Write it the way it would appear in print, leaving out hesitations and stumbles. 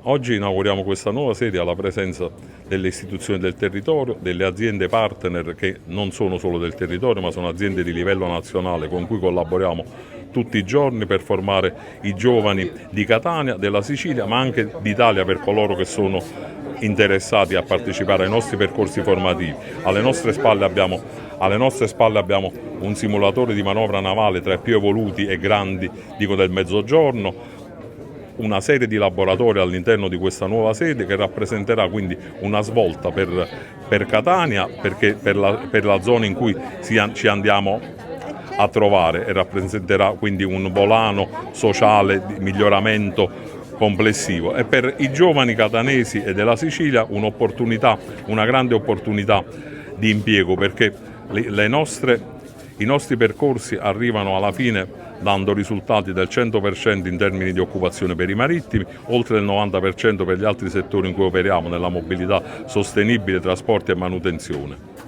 Oggi inauguriamo questa nuova sede alla presenza delle istituzioni del territorio, delle aziende partner che non sono solo del territorio ma sono aziende di livello nazionale con cui collaboriamo tutti i giorni per formare i giovani di Catania, della Sicilia ma anche d'Italia per coloro che sono interessati a partecipare ai nostri percorsi formativi. Alle nostre spalle abbiamo un simulatore di manovra navale tra i più evoluti e grandi del Mezzogiorno, una serie di laboratori all'interno di questa nuova sede che rappresenterà quindi una svolta per Catania, perché per la zona in cui ci andiamo a trovare, e rappresenterà quindi un volano sociale di miglioramento complessivo, e per i giovani catanesi e della Sicilia una grande opportunità di impiego, perché i nostri percorsi arrivano alla fine dando risultati del 100% in termini di occupazione per i marittimi, oltre il 90% per gli altri settori in cui operiamo, nella mobilità sostenibile, trasporti e manutenzione.